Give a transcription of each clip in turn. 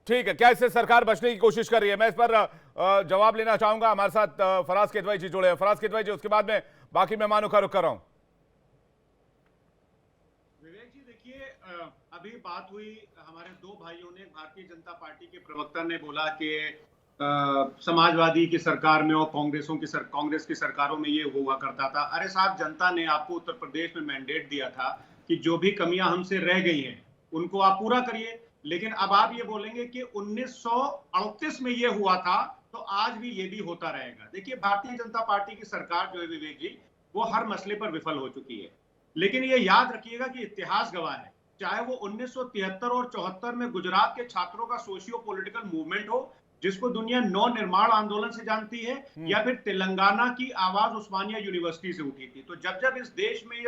ठीक है, क्या इससे सरकार बचने की कोशिश कर रही है? मैं इस पर जवाब लेना चाहूंगा। हमारे साथ फराज किदवई जी जुड़े हैं। फराज किदवई जी, उसके बाद में बाकी मेहमानों का रुख कर रहा हूं। विवेक जी देखिए, अभी बात हुई, हमारे दो भाइयों ने, भारतीय जनता पार्टी के प्रवक्ता ने बोला कि समाजवादी की सरकार में और कांग्रेस की सरकारों में ये हुआ करता था। अरे साहब, जनता ने आपको उत्तर प्रदेश में मैंडेट दिया था कि जो भी कमियां हमसे रह गई हैं उनको आप पूरा करिए। लेकिन अब आप ये बोलेंगे कि 1938 में ये हुआ था तो आज भी ये भी होता रहेगा। देखिए, भारतीय जनता पार्टी की सरकार जो है विवेक जी, वो हर मसले पर विफल हो चुकी है। लेकिन ये याद रखिएगा कि इतिहास गवाह है, चाहे वो 1973 और 74 में गुजरात के छात्रों का सोशियो पॉलिटिकल मूवमेंट हो, जिसको दुनिया नौ निर्माण आंदोलन से जानती है, या फिर तेलंगाना की आवाज उस्मानिया यूनिवर्सिटी से उठी थी। तो जब जब इस देश में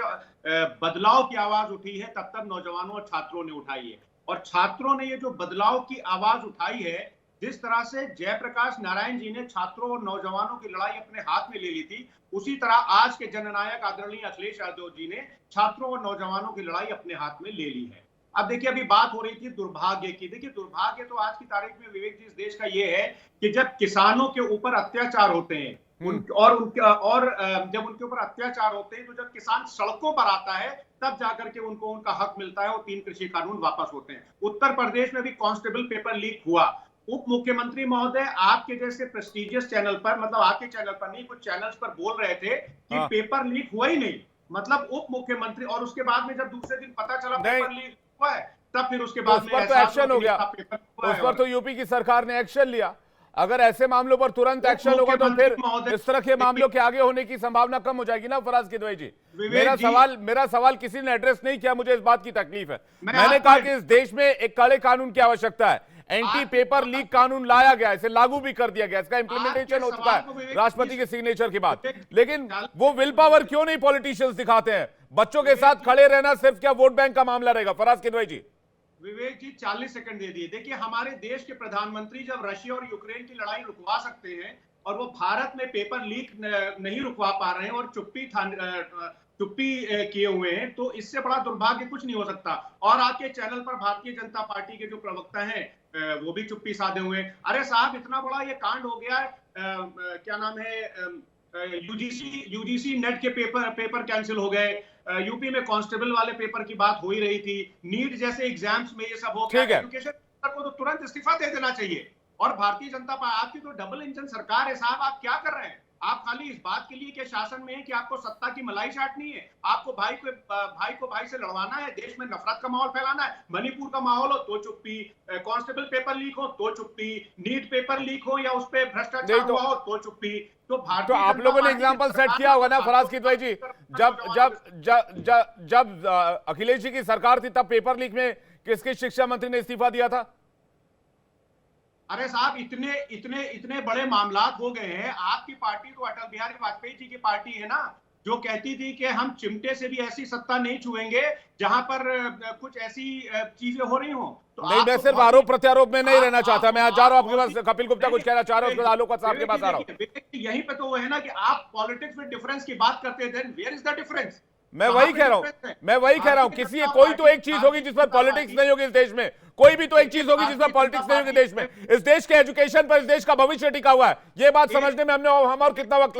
बदलाव की आवाज उठी है, तब तब नौजवानों और छात्रों ने उठाई है। और छात्रों ने ये जो बदलाव की आवाज उठाई है, जिस तरह से जयप्रकाश नारायण जी ने छात्रों और नौजवानों की लड़ाई अपने हाथ में ले ली थी, उसी तरह आज के जननायक आदरणीय अखिलेश यादव जी ने छात्रों और नौजवानों की लड़ाई अपने हाथ में ले ली है। अब देखिए, अभी बात हो रही थी दुर्भाग्य की। देखिए, दुर्भाग्य तो आज की तारीख में विवेक जी इस देश का ये है कि जब किसानों के ऊपर अत्याचार होते हैं जब उनके ऊपर अत्याचार होते हैं, तो जब किसान सड़कों पर आता है, तब जाकर के उनको उनका हक मिलता है और 3 कृषि कानून वापस होते हैं। उत्तर प्रदेश में भी कांस्टेबल पेपर लीक हुआ। उप मुख्यमंत्री महोदय आपके जैसे प्रेस्टिजियस चैनल पर, मतलब आपके चैनल पर नहीं, कुछ चैनल्स पर बोल रहे थे कि पेपर लीक हुआ ही नहीं, मतलब उप मुख्यमंत्री। और उसके बाद में जब दूसरे दिन पता चला पेपर लीक हुआ है, तब फिर उसके बाद में एक्शन हो गया। उस पर तो यूपी की सरकार ने एक्शन लिया। अगर ऐसे मामलों पर तुरंत एक्शन होगा तो फिर इस तरह के मामलों के आगे होने की संभावना कम हो जाएगी ना। फराज किदवई जी, मेरा सवाल किसी ने एड्रेस नहीं किया। मुझे इस बात की तकलीफ है। मैंने कहा कि इस देश में एक कड़े कानून की आवश्यकता है। एंटी पेपर लीक कानून लाया गया, इसे लागू भी कर दिया गया, इसका इंप्लीमेंटेशन हो चुका है राष्ट्रपति के सिग्नेचर के बाद। लेकिन वो विल पावर क्यों नहीं पॉलिटिशियंस दिखाते हैं? बच्चों के साथ खड़े रहना सिर्फ क्या वोट बैंक का मामला रहेगा? फराज किदवई जी। विवेक जी 40 सेकंड दे दिए। देखिए, हमारे देश के प्रधानमंत्री जब रशिया और यूक्रेन की लड़ाई रुकवा सकते हैं और वो भारत में पेपर लीक नहीं रुकवा पा रहे हैं और चुप्पी किए हुए हैं, तो इससे बड़ा दुर्भाग्य कुछ नहीं हो सकता। और आपके चैनल पर भारतीय जनता पार्टी के जो प्रवक्ता हैं वो भी चुप्पी साधे हुए हैं। अरे साहब, इतना बड़ा ये कांड हो गया है, क्या नाम है, यूजीसी नेट के पेपर कैंसिल हो गए, यूपी में कांस्टेबल वाले पेपर की बात हो ही रही थी, नीट जैसे एग्जाम्स में ये सब हो गया। एजुकेशन को तो तुरंत इस्तीफा दे देना चाहिए। और भारतीय जनता पार्टी, आपकी तो डबल इंजन सरकार है साहब। आप क्या कर रहे हैं? आप खाली इस बात के लिए कि शासन में है कि आपको सत्ता की मलाई चाटनी है, आपको भाई को भाई से लड़वाना है, देश में नफरत का माहौल फैलाना है। मणिपुर का माहौल हो तो चुप्पी, कांस्टेबल पेपर लीक हो तो चुप्पी, नीट पेपर लीक हो या उस पर भ्रष्टाचार हुआ हो तो चुप्पी। तो आप लोगों ने एग्जाम्पल सेट किया होगा ना फराज किदवई जी। जब अखिलेश जी की सरकार थी तब पेपर लीक में किसके शिक्षा मंत्री ने इस्तीफा दिया था? अरे साहब, इतने बड़े मामलात हो गए हैं। आपकी पार्टी तो अटल बिहारी वाजपेयी जी की पार्टी है ना, जो कहती थी कि हम चिमटे से भी ऐसी सत्ता नहीं छुएंगे जहां पर कुछ ऐसी चीजें हो रही हो। तो नहीं, मैं सिर्फ आरोप प्रत्यारोप में नहीं रहना चाहता। मैं आज जा रहा हूं आपके पास, कपिल गुप्ता कुछ कहना चाह रहे हो, आलोक साहब के पास आ रहा हूं। यहीं पे तो वो है ना कि आप पॉलिटिक्स में डिफरेंस की बात करते थे। Where is the difference? मैं वही कह रहा हूं किसी कोई तो एक चीज होगी जिस पर पॉलिटिक्स नहीं होगी इस देश में। कोई भी तो एक चीज होगी जिस पर पॉलिटिक्स नहीं होगी देश में। इस देश के एजुकेशन पर इस देश का भविष्य टिका हुआ है। ये बात समझने में हम और कितना वक्त लगा।